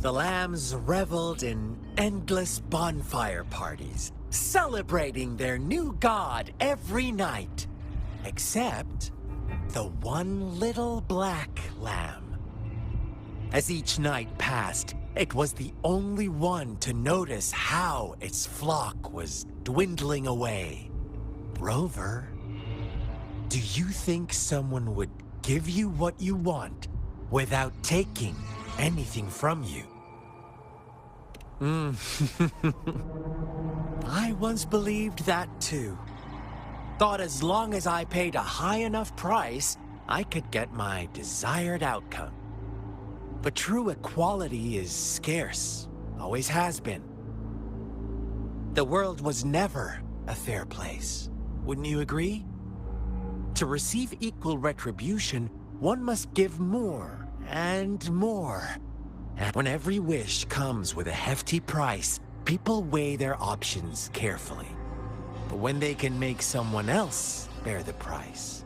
The lambs reveled in endless bonfire parties, celebrating their new god every night. Except the one little black lamb. As each night passed, it was the only one to notice how its flock was dwindling away. Rover, do you think someone would give you what you want without taking anything from you? I once believed that too. Thought as long as I paid a high enough price, I could get my desired outcome. But true equality is scarce, always has been. The world was never a fair place, wouldn't you agree? To receive equal retribution, one must give more and more. And when every wish comes with a hefty price, people weigh their options carefully. But when they can make someone else bear the price,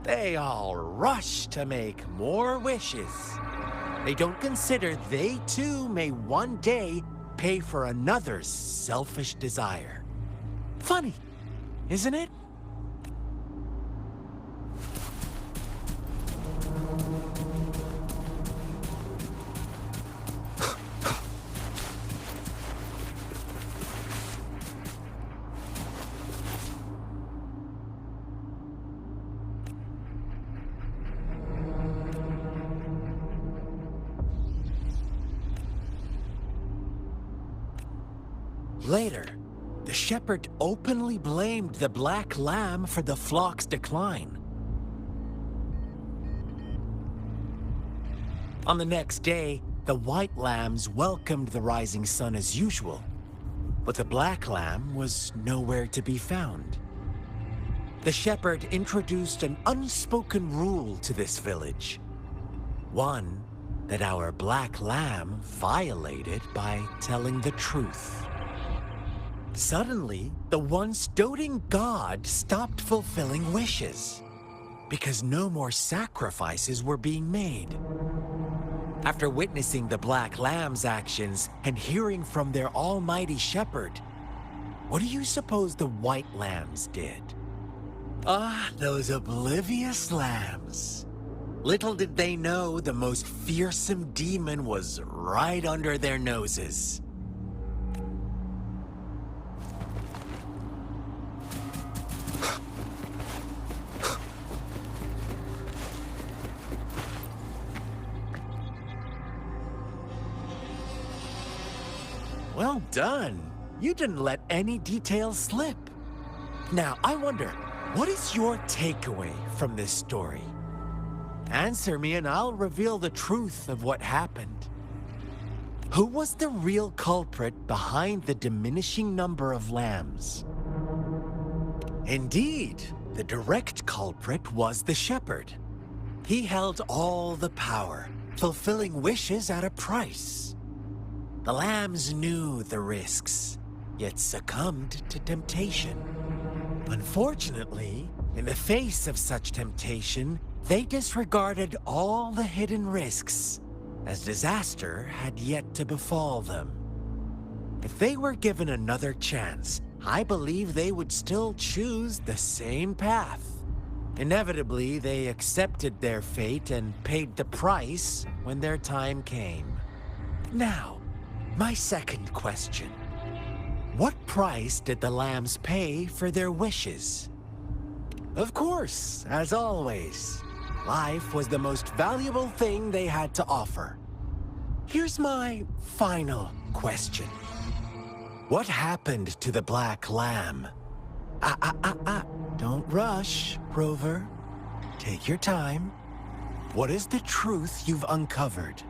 they all rush to make more wishes. They don't consider they too may one day pay for another's selfish desire. Funny, isn't it? Later, the shepherd openly blamed the black lamb for the flock's decline. On the next day, the white lambs welcomed the rising sun as usual, but the black lamb was nowhere to be found. The shepherd introduced an unspoken rule to this village. One that our black lamb violated by telling the truth. Suddenly, the once doting god stopped fulfilling wishes, because no more sacrifices were being made. After witnessing the black lamb's actions and hearing from their almighty shepherd, what do you suppose the white lambs did? Ah, those oblivious lambs. Little did they know the most fearsome demon was right under their noses. Well done. You didn't let any details slip. Now, I wonder, what is your takeaway from this story? Answer me and I'll reveal the truth of what happened. Who was the real culprit behind the diminishing number of lambs? Indeed, the direct culprit was the shepherd. He held all the power, fulfilling wishes at a price. The lambs knew the risks, yet succumbed to temptation. Unfortunately, in the face of such temptation, they disregarded all the hidden risks, as disaster had yet to befall them. If they were given another chance, I believe they would still choose the same path. Inevitably, they accepted their fate and paid the price when their time came. Now, my second question. What price did the lambs pay for their wishes? Of course, as always, life was the most valuable thing they had to offer. Here's my final question. What happened to the black lamb? Don't rush, Rover. Take your time. What is the truth you've uncovered?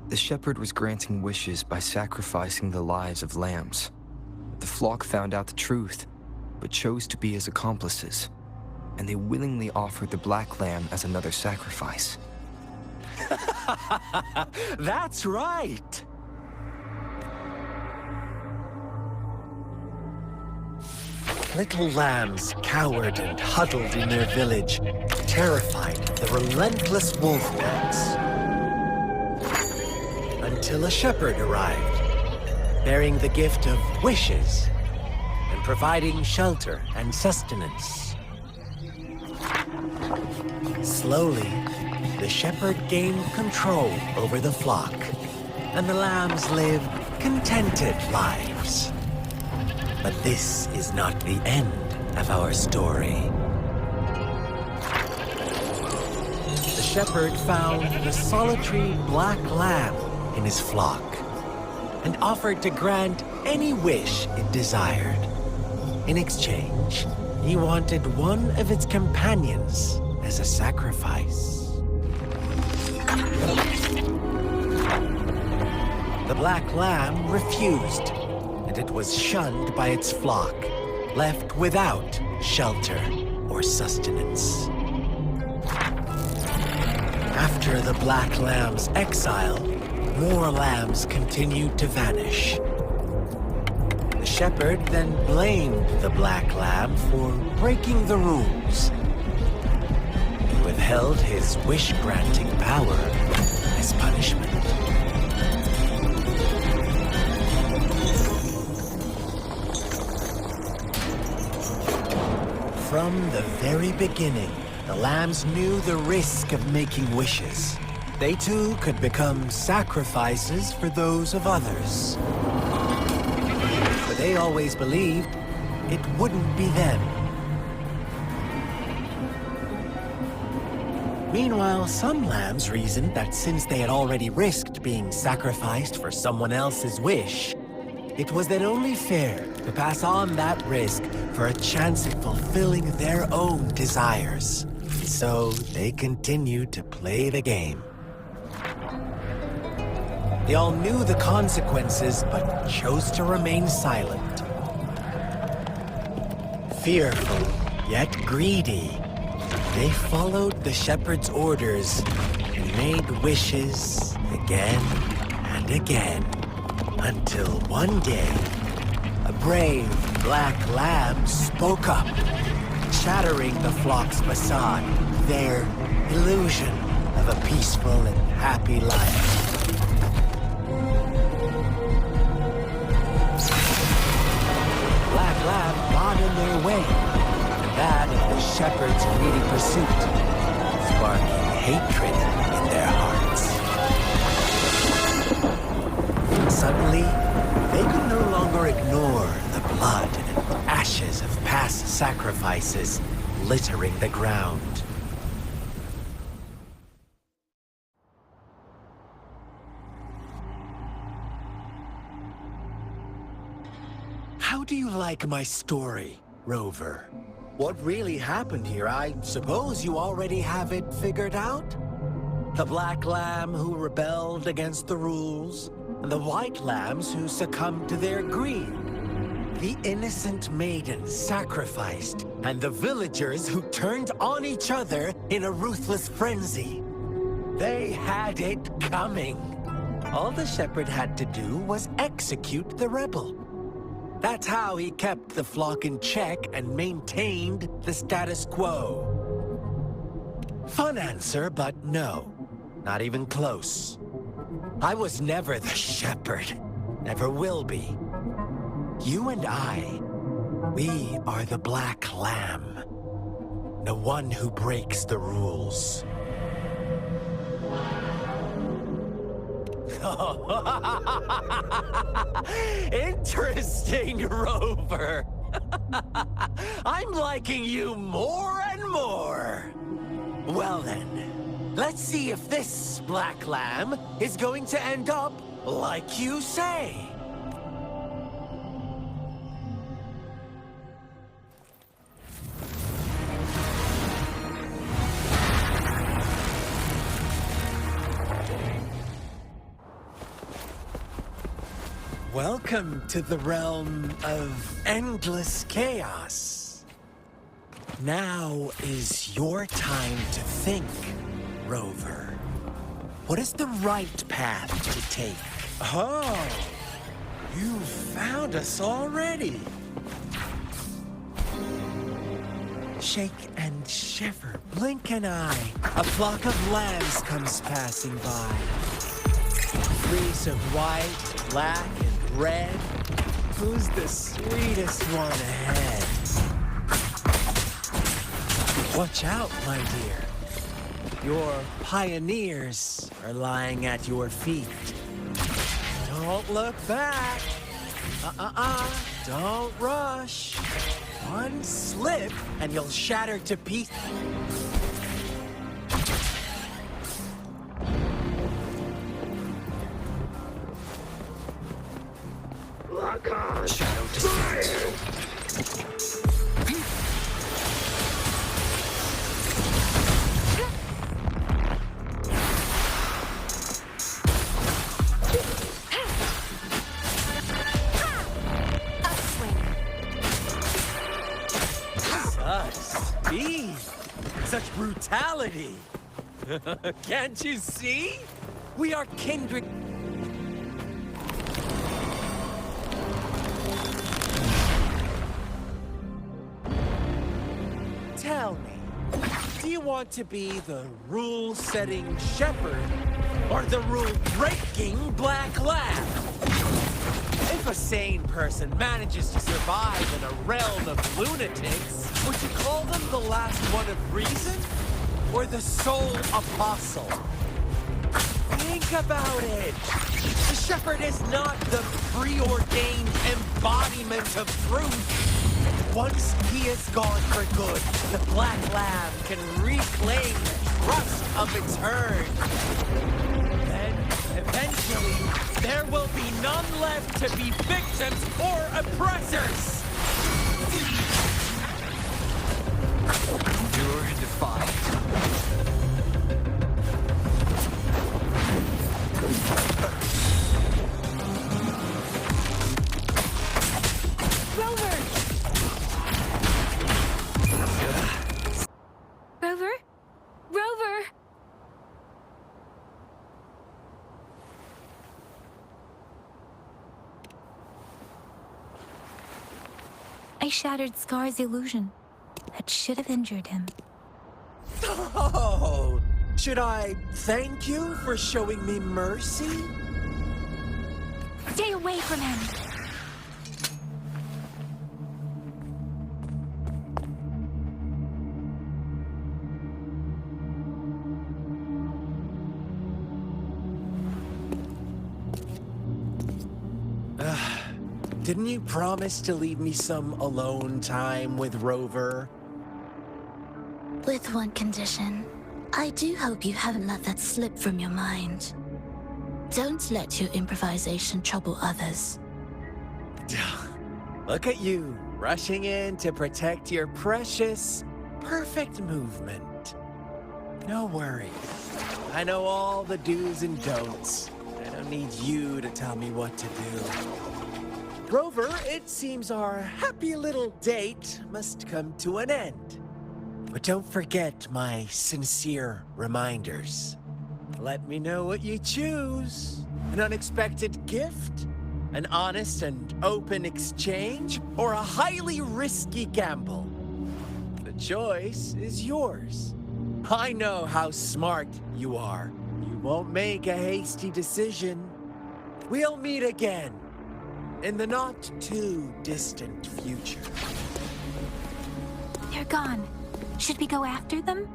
The shepherd was granting wishes by sacrificing the lives of lambs. The flock found out the truth, but chose to be his accomplices, and they willingly offered the black lamb as another sacrifice. That's right! little lambs cowered and huddled in their village, terrified of the relentless wolf packs. Until a shepherd arrived, bearing the gift of wishes and providing shelter and sustenance. Slowly, the shepherd gained control over the flock, and the lambs lived contented lives. But this is not the end of our story. The shepherd found the solitary black lamb in his flock and offered to grant any wish it desired. In exchange, he wanted one of its companions as a sacrifice. The black lamb refused, and it was shunned by its flock, left without shelter or sustenance. After the black lamb's exile, more lambs continued to vanish. The shepherd then blamed the black lamb for breaking the rules. He withheld his wish-granting power as punishment. From the very beginning, the lambs knew the risk of making wishes. They too could become sacrifices for those of others. But they always believed it wouldn't be them. Meanwhile, some lambs reasoned that since they had already risked being sacrificed for someone else's wish, it was then only fair to pass on that risk for a chance at fulfilling their own desires. So they continued to play the game. They all knew the consequences, but chose to remain silent. Fearful, yet greedy, they followed the shepherd's orders and made wishes again and again. Until one day, a brave black lamb spoke up, shattering the flock's facade, their illusion of a peaceful and happy life. Black lamb got in their way, and that of the shepherd's greedy pursuit, sparking hatred in their hearts. Suddenly, they could no longer ignore the blood and ashes of past sacrifices littering the ground. How do you like my story, Rover? What really happened here? I suppose you already have it figured out? The black lamb who rebelled against the rules, and the white lambs who succumbed to their greed. The innocent maidens sacrificed, and the villagers who turned on each other in a ruthless frenzy. They had it coming. All the shepherd had to do was execute the rebel. That's how he kept the flock in check and maintained the status quo. Fun answer, but no. Not even close. I was never the shepherd. Never will be. You and I, we are the black lamb. The one who breaks the rules. Interesting, Rover. I'm liking you more and more. Well then, let's see if this black lamb is going to end up like you say. Welcome to the realm of endless chaos. Now is your time to think, Rover. What is the right path to take? Oh, you found us already. Shake and shiver, blink an eye. A flock of lambs comes passing by. Fleece of white, black, and red. Who's the sweetest one ahead? Watch out, my dear. Your pioneers are lying at your feet. Don't look back. Don't rush. One slip and you'll shatter to pieces. Shadow descent. Such speed, such brutality. Can't you see? We are kindred. Tell me, do you want to be the rule-setting shepherd or the rule-breaking black lab? If a sane person manages to survive in a realm of lunatics, would you call them the last one of reason or the sole apostle? Think about it. The shepherd is not the preordained embodiment of truth. Once he is gone for good, the black lab can reclaim the trust of its herd. Then, eventually, there will be none left to be victims or oppressors. Endure and defy. Rover? Rover! I shattered Scar's illusion. That should have injured him. Oh, should I thank you for showing me mercy? Stay away from him! Didn't you promise to leave me some alone time with Rover? With one condition. I do hope you haven't let that slip from your mind. Don't let your improvisation trouble others. Look at you, rushing in to protect your precious, perfect movement. No worries. I know all the do's and don'ts. I don't need you to tell me what to do. Rover, it seems our happy little date must come to an end. But don't forget my sincere reminders. Let me know what you choose. An unexpected gift? An honest and open exchange? Or a highly risky gamble? The choice is yours. I know how smart you are. You won't make a hasty decision. We'll meet again in the not-too-distant future. They're gone. Should we go after them?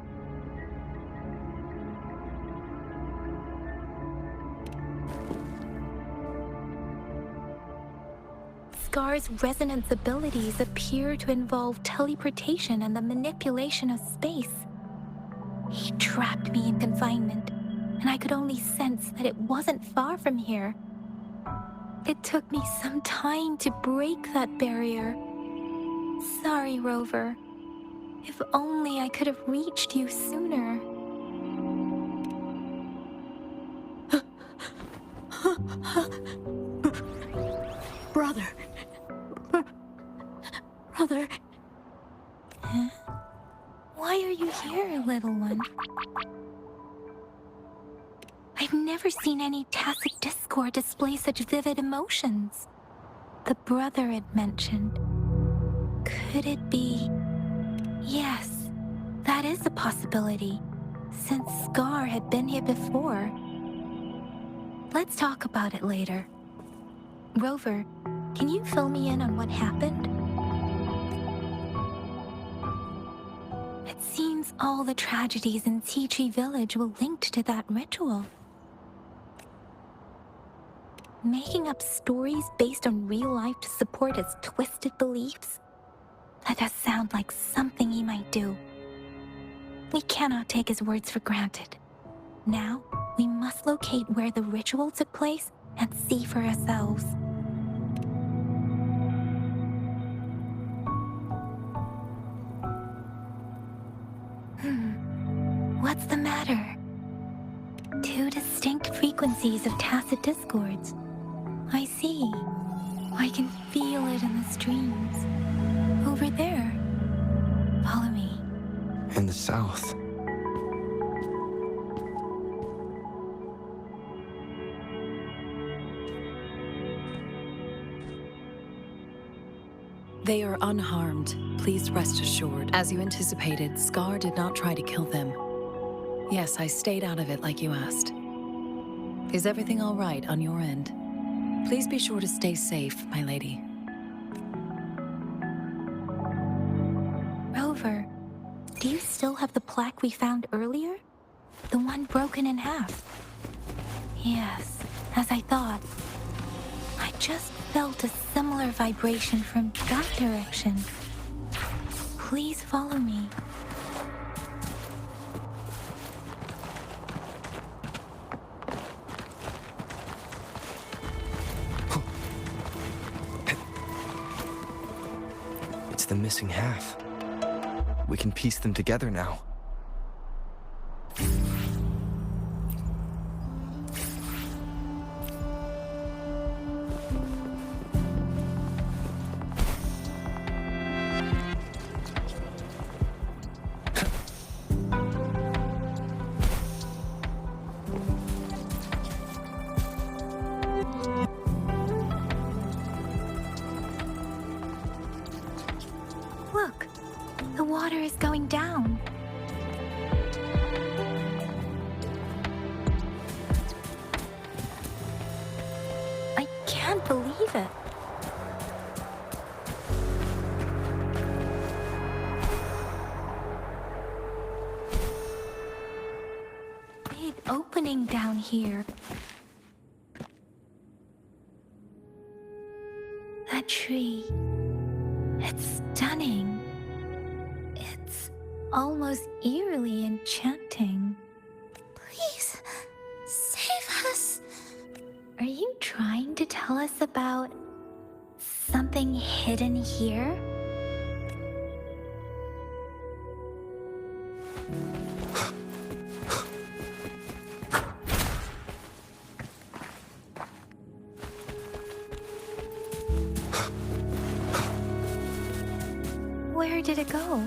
Scar's resonance abilities appear to involve teleportation and the manipulation of space. He trapped me in confinement, and I could only sense that it wasn't far from here. It took me some time to break that barrier. Sorry, Rover. If only I could have reached you sooner. Brother. Brother. Huh? Why are you here, little one? I've never seen any tacit discord display such vivid emotions. The brother it mentioned. Could it be Yes, that is a possibility, since Scar had been here before. Let's talk about it later. Rover, can you fill me in on what happened? It seems all the tragedies in Tea Tree Village were linked to that ritual. Making up stories based on real life to support his twisted beliefs? That does sound like something he might do. We cannot take his words for granted. Now, we must locate where the ritual took place and see for ourselves. What's the matter? Two distinct frequencies of tacit discords. I see. I can feel it in the streams. Over there. Follow me. In the south. They are unharmed. Please rest assured. As you anticipated, Scar did not try to kill them. Yes, I stayed out of it like you asked. Is everything all right on your end? Please be sure to stay safe, my lady. Rover, do you still have the plaque we found earlier? The one broken in half? Yes, as I thought. I just felt a similar vibration from that direction. Please follow me. It's the missing half. We can piece them together now. Look, the water is going down. I can't believe it. Big opening down here. That tree. It's stunning. It's almost eerily enchanting. Please, save us. Are you trying to tell us about something hidden here? Where did it go?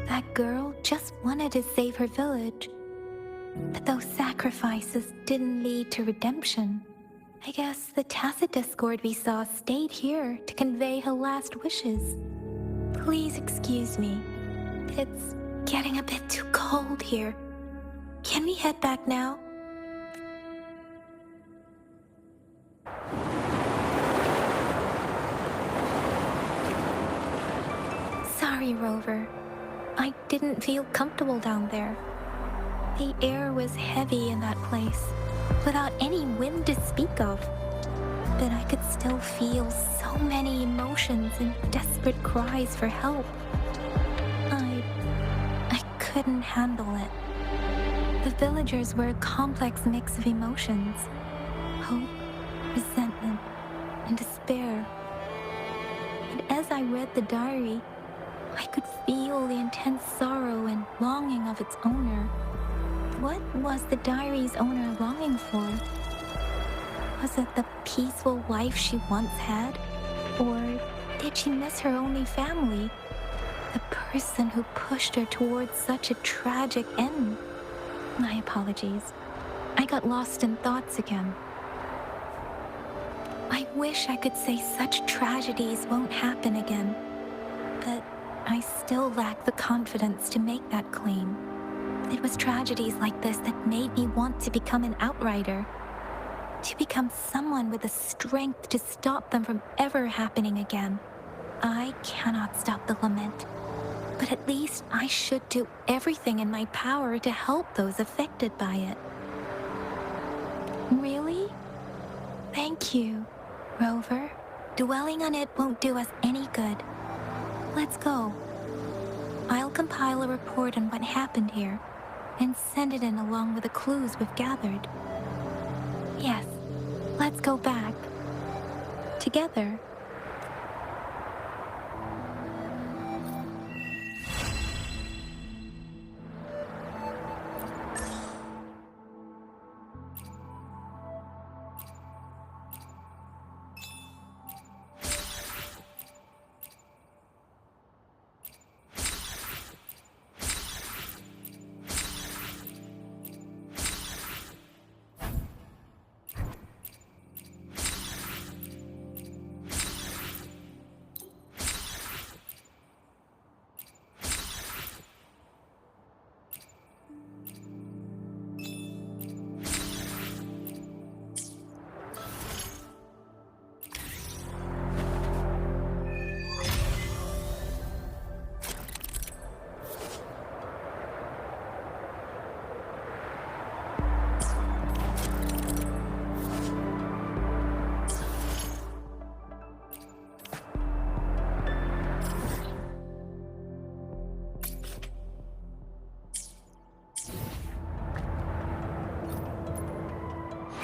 That girl just wanted to save her village. But those sacrifices didn't lead to redemption. I guess the tacit discord we saw stayed here to convey her last wishes. Please excuse me. It's getting a bit too cold here. Can we head back now? Sorry, Rover. I didn't feel comfortable down there. The air was heavy in that place, without any wind to speak of. But I could still feel so many emotions and desperate cries for help. I couldn't handle it. The villagers were a complex mix of emotions: hope, resentment, and despair. And as I read the diary, I could feel the intense sorrow and longing of its owner. What was the diary's owner longing for? Was it the peaceful life she once had? Or did she miss her only family? The person who pushed her towards such a tragic end? My apologies. I got lost in thoughts again. I wish I could say such tragedies won't happen again, but I still lack the confidence to make that claim. It was tragedies like this that made me want to become an outrider, to become someone with the strength to stop them from ever happening again. I cannot stop the lament, but at least I should do everything in my power to help those affected by it. Really? Thank you, Rover. Dwelling on it won't do us any good. Let's go. I'll compile a report on what happened here and send it in along with the clues we've gathered. Yes, let's go back. Together.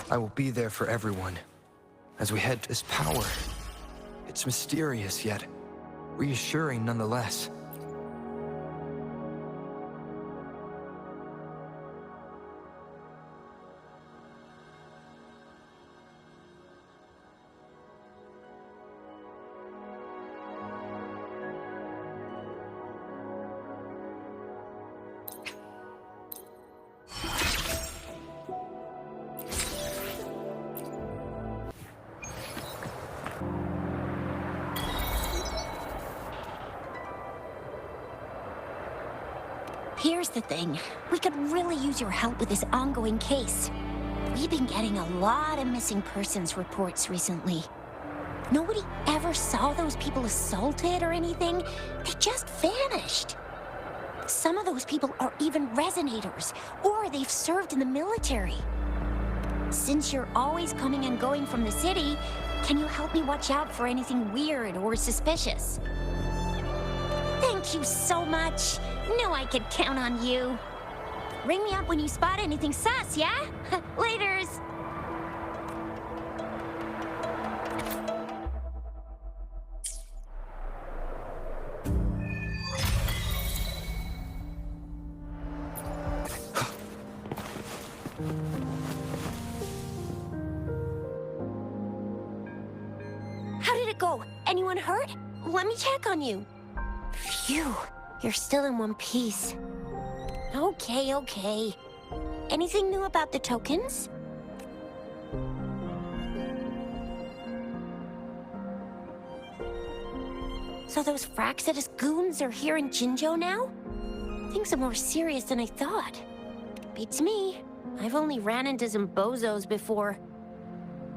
I will be there for everyone as we head to this power. It's mysterious yet reassuring nonetheless. Here's the thing. We could really use your help with this ongoing case. We've been getting a lot of missing persons reports recently. Nobody ever saw those people assaulted or anything. They just vanished. Some of those people are even resonators, or they've served in the military. Since you're always coming and going from the city, can you help me watch out for anything weird or suspicious? Thank you so much. Knew I could count on you. Ring me up when you spot anything sus, yeah? Laters. How did it go? Anyone hurt? Let me check on you. Phew, you're still in one piece. Okay. Anything new about the tokens? So those Fraxidus goons are here in Jinzhou now? Things are more serious than I thought. Beats me. I've only ran into some bozos before.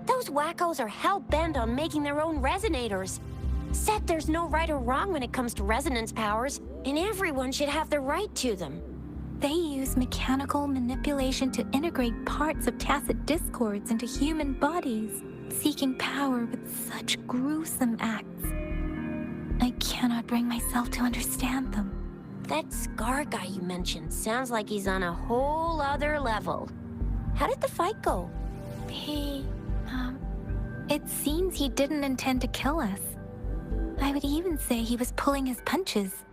Those wackos are hell-bent on making their own resonators. Said there's no right or wrong when it comes to resonance powers, and everyone should have the right to them. They use mechanical manipulation to integrate parts of tacit discords into human bodies, seeking power with such gruesome acts. I cannot bring myself to understand them. That Scar guy you mentioned sounds like he's on a whole other level. How did the fight go? It seems he didn't intend to kill us. I would even say he was pulling his punches.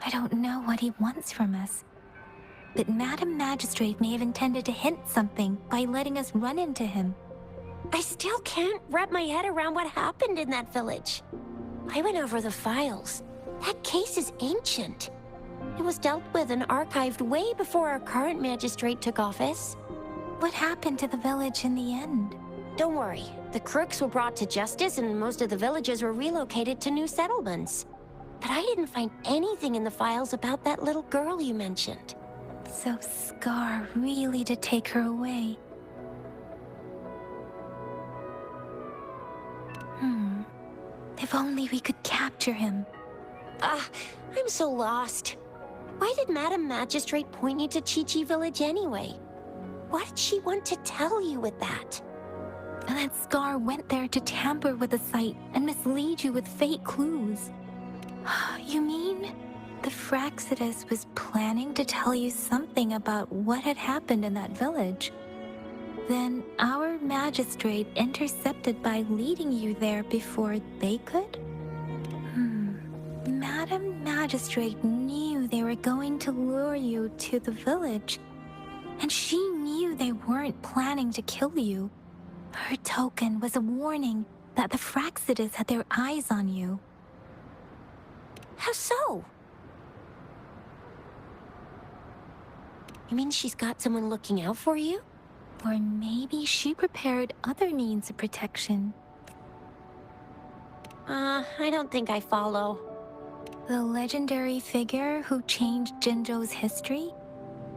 I don't know what he wants from us. But Madam Magistrate may have intended to hint something by letting us run into him. I still can't wrap my head around what happened in that village. I went over the files. That case is ancient. It was dealt with and archived way before our current magistrate took office. What happened to the village in the end? Don't worry. The crooks were brought to justice and most of the villagers were relocated to new settlements. But I didn't find anything in the files about that little girl you mentioned. So Scar really did take her away. If only we could capture him. I'm so lost. Why did Madam Magistrate point you to Chi-Chi Village anyway? What did she want to tell you with that? And that Scar went there to tamper with the site and mislead you with fake clues. You mean the Fraxidus was planning to tell you something about what had happened in that village? Then our magistrate intercepted by leading you there before they could? Madam Magistrate knew they were going to lure you to the village, and she knew they weren't planning to kill you. Her token was a warning that the Fraxidus had their eyes on you. How so? You mean she's got someone looking out for you? Or maybe she prepared other means of protection. I don't think I follow. The legendary figure who changed Jinzhou's history?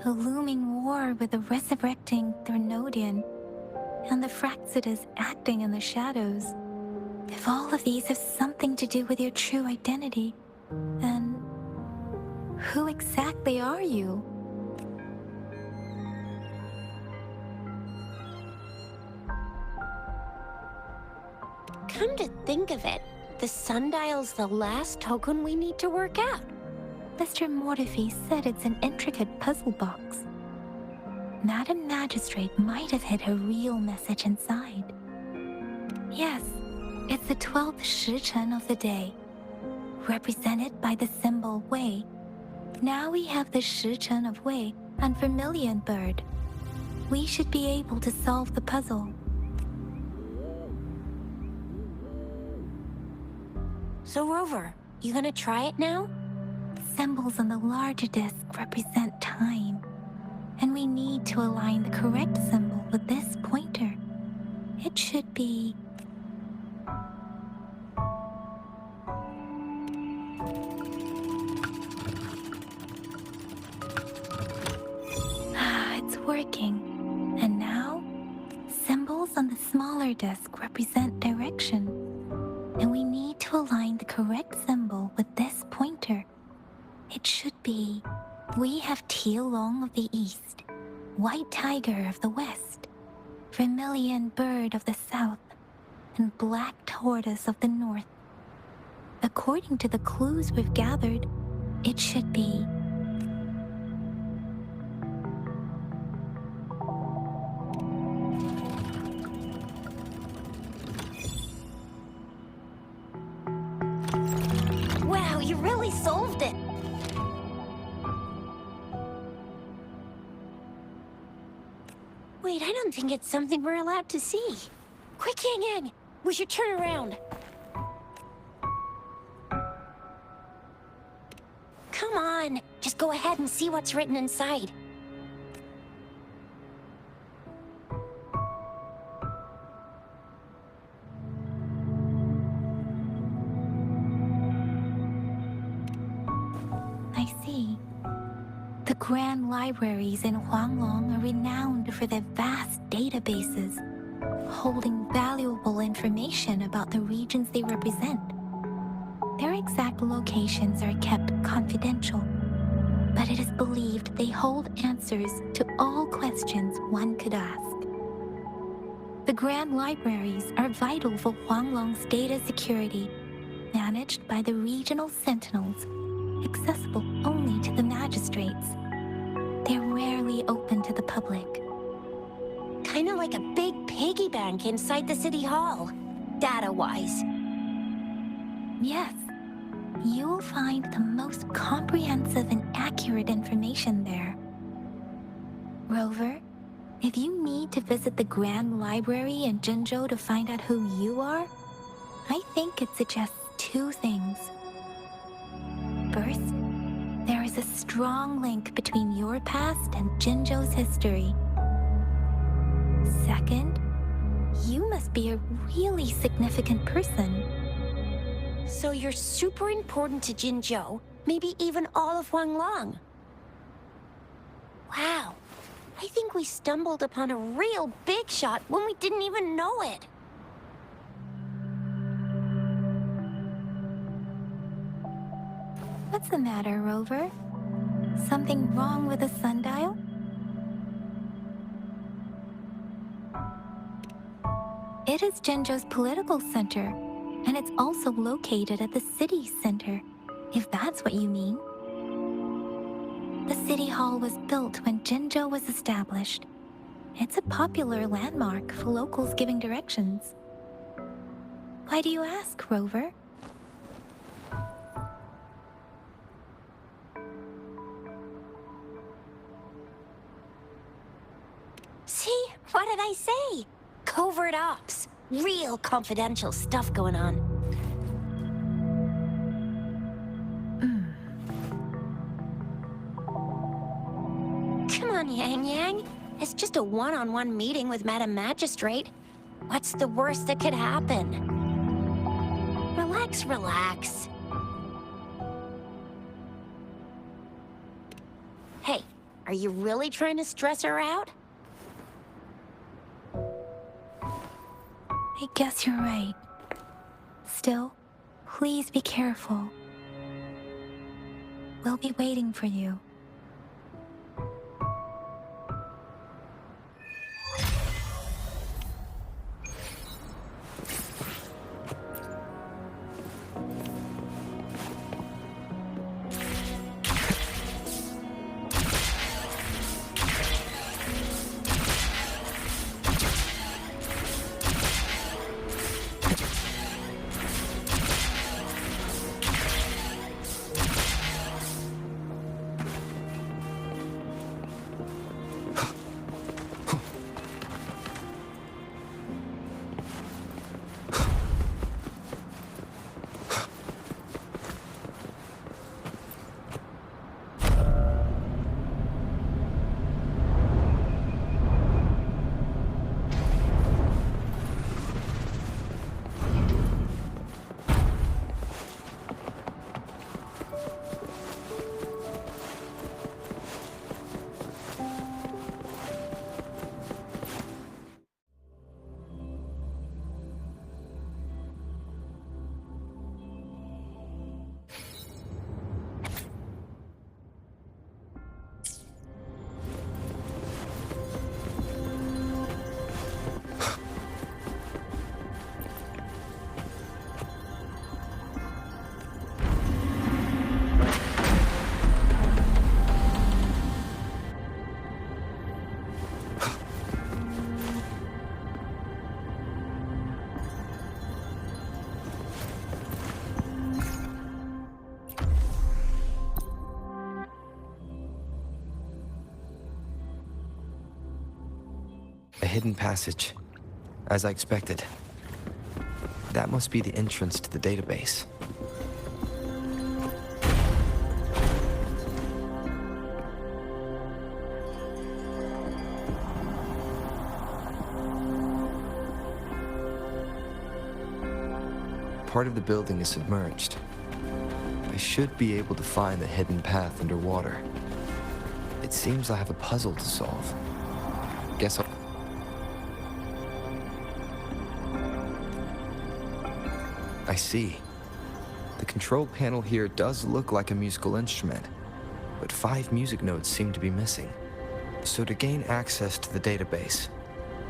A looming war with the resurrecting Threnodian, and the Fraxidus acting in the shadows. If all of these have something to do with your true identity, then who exactly are you? Come to think of it, the sundial's the last token we need to work out. Mr. Mortefi said it's an intricate puzzle box. Madam Magistrate might have hid a real message inside. Yes, it's the 12th Shichen of the day, represented by the symbol Wei. Now we have the Shichen of Wei and Vermilion Bird. We should be able to solve the puzzle. So Rover, you gonna try it now? Symbols on the larger disc represent time, and we need to align the correct symbol with this pointer. It should be... It's working. And now, symbols on the smaller disc represent direction, and we need to align the correct symbol with this pointer. It should be... We have Tialong of the east, White Tiger of the west, Vermilion Bird of the south, and Black Tortoise of the north. According to the clues we've gathered, it should be... Wow, you really solved it! Wait, I don't think it's something we're allowed to see. Quick, Yang Yang! We should turn around. Come on, just go ahead and see what's written inside. I see. The grand libraries in Huanglong are renowned for their vast databases, holding valuable information about the regions they represent. Their exact locations are kept confidential, but it is believed they hold answers to all questions one could ask. The grand libraries are vital for Huanglong's data security, managed by the regional sentinels, accessible only to the magistrates. They're rarely open to the public. Kinda like a big piggy bank inside the city hall, data-wise. Yes, you'll find the most comprehensive and accurate information there. Rover, if you need to visit the Grand Library in Jinzhou to find out who you are, I think it suggests two things. First, there is a strong link between your past and Jinzhou's history. Second, you must be a really significant person. So you're super important to Jinzhou, maybe even all of Huanglong. Wow, I think we stumbled upon a real big shot when we didn't even know it. What's the matter, Rover? Something wrong with the sundial? It is Jinzhou's political center, and it's also located at the city center, if that's what you mean. The city hall was built when Jinzhou was established. It's a popular landmark for locals giving directions. Why do you ask, Rover? See? What did I say? Covert ops. Real confidential stuff going on. Come on, Yang Yang. It's just a one-on-one meeting with Madam Magistrate. What's the worst that could happen? Relax, relax. Hey, are you really trying to stress her out? I guess you're right. Still, please be careful. We'll be waiting for you. A hidden passage, as I expected. That must be the entrance to the database. Part of the building is submerged. I should be able to find the hidden path underwater. It seems I have a puzzle to solve. Guess I'll... I see. The control panel here does look like a musical instrument, but 5 music notes seem to be missing. So to gain access to the database,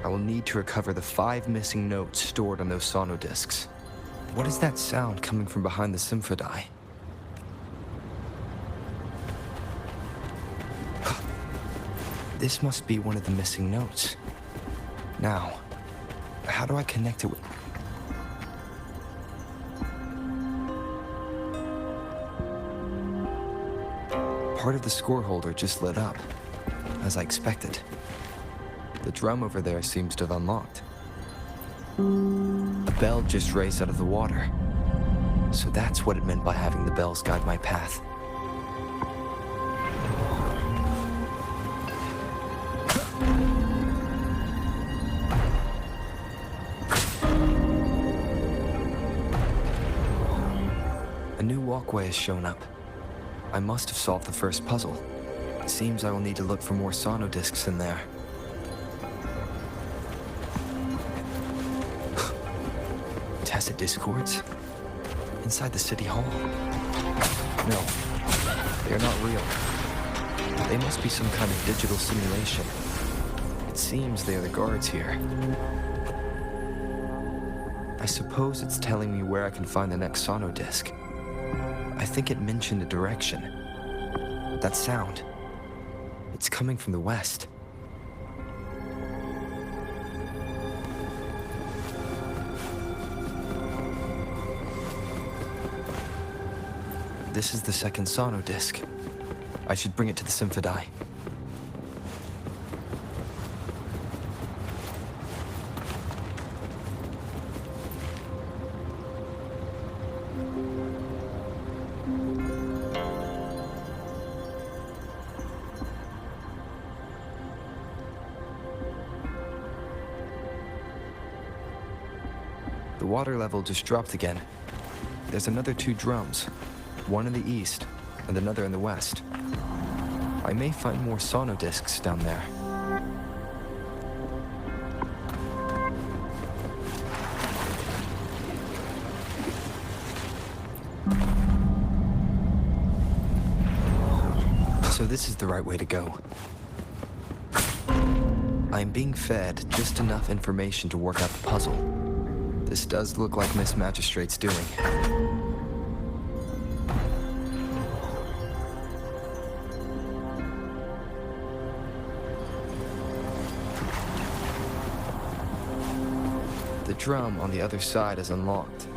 I will need to recover the 5 missing notes stored on those sonodiscs. What is that sound coming from behind the symphodi? This must be one of the missing notes. Now, how do I connect it with... Part of the score holder just lit up, as I expected. The drum over there seems to have unlocked. A bell just raised out of the water. So that's what it meant by having the bells guide my path. A new walkway has shown up. I must have solved the first puzzle. It seems I will need to look for more sono discs in there. Tacit discords? Inside the city hall? No, they are not real. They must be some kind of digital simulation. It seems they are the guards here. I suppose it's telling me where I can find the next sono disc. I think it mentioned a direction. That sound. It's coming from the west. This is the second sono disc. I should bring it to the Symphodi. The water level just dropped again. There's another 2 drums, one in the east and another in the west. I may find more sono discs down there. So this is the right way to go. I am being fed just enough information to work out the puzzle. This does look like Miss Magistrate's doing. The drum on the other side is unlocked.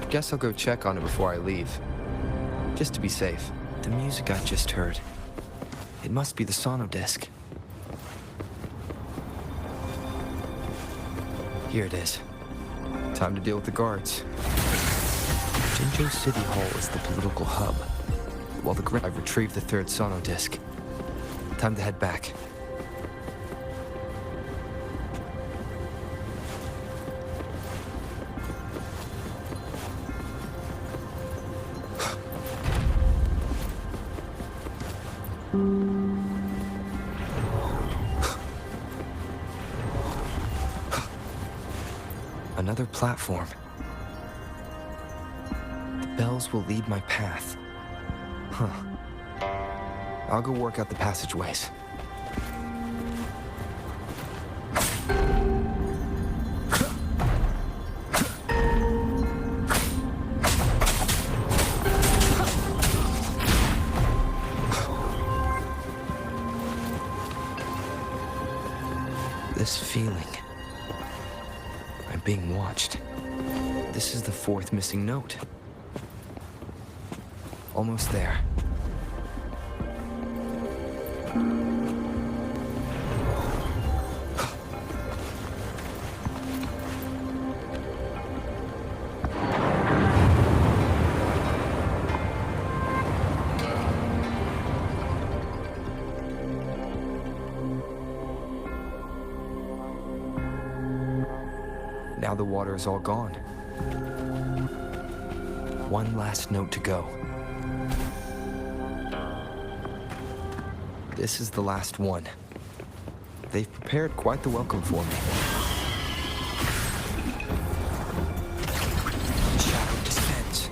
Guess I'll go check on it before I leave. Just to be safe. The music I just heard. It must be the sono disc. Here it is. Time to deal with the guards. Jinzhou City Hall is the political hub, while I've retrieved the 3rd sono disc. Time to head back. Another platform. The bells will lead my path. Huh. I'll go work out the passageways. This feeling. I'm being watched. This is the 4th missing note. Almost there. Now the water is all gone. One last note to go. This is the last one. They've prepared quite the welcome for me. Shadow descends.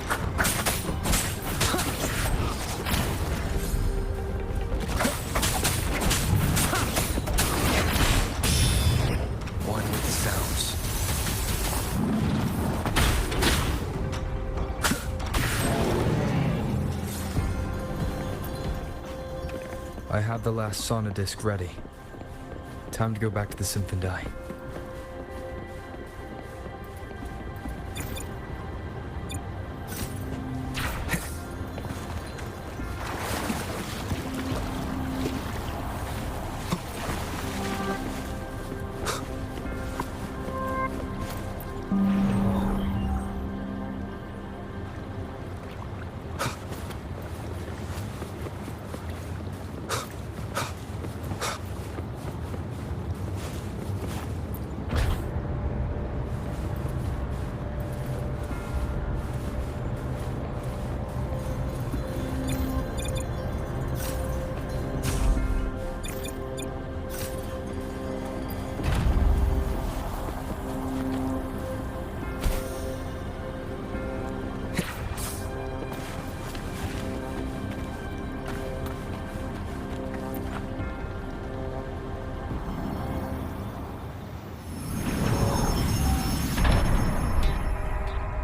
One with the sounds. I have the last sono disc ready. Time to go back to the Symphondai.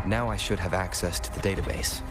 Now I should have access to the database.